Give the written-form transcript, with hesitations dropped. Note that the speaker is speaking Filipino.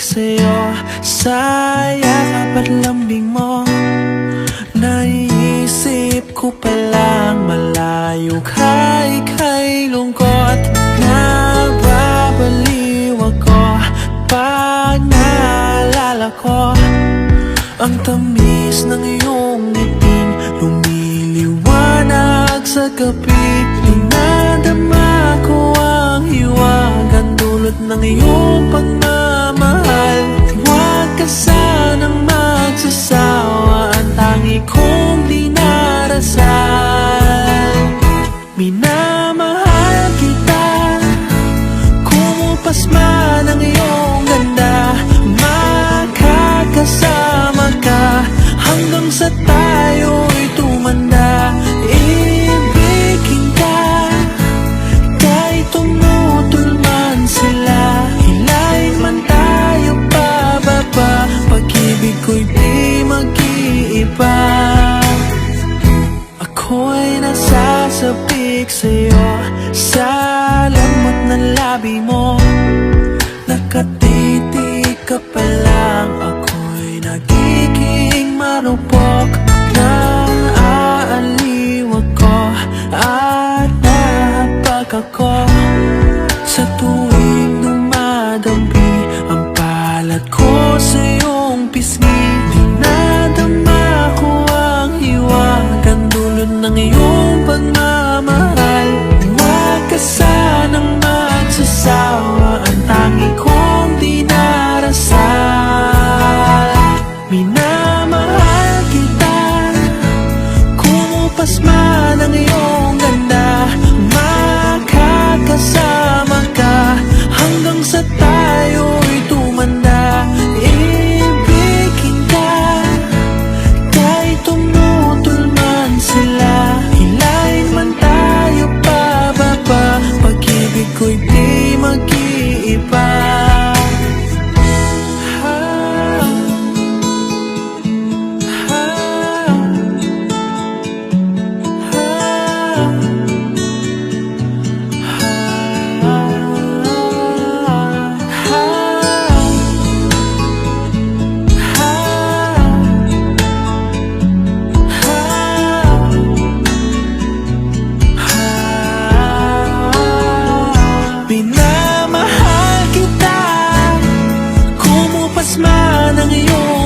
sa'yo, sa yakap at lambing mo. Naiisip ko palang malayo ka, ika'y lungkot. Nababaliw ako pag naalala ko ang tamis ng iyong ngiting lumiliwanag sa gabi. Dinadama ko ang hiwagang dulot ng iyong pagmamahal. Huwag ka sanang magsasawa, ang tangi kong dinarasal. Minamahal kita, kumupas man ang iyong ganda. Makakasama ka hanggang sa tayo'y tumanda. Ibigin ka kahit tumutol man sila. Hilahin man tayo pababa, pag-ibig ko'y di mag-iiba. Ako'y nasasabik sa'yo, sa lamot ng labi mo. Nakatitig ka pa lang, ako'y nagiging marupok. Naaaliw ako at nahabag ako sa tuwing dumadampi ang palad ko sa iyong pisngi. Dinadama ko ang hiwagang dulot ng iyong pagmamahal. Huwag ka sanang magsasawa, ang tangi kong dinarasal. Minamahal kita, kumupas man ang iyong ganda. Makakasama ka hanggang sa tayo'y tumanda. Ibigin ka kahit tumutol man sila. Hilahin man tayo pababa, pag-ibig ko'y di mag-iiba. Minamahal kita, kumupas man ang iyong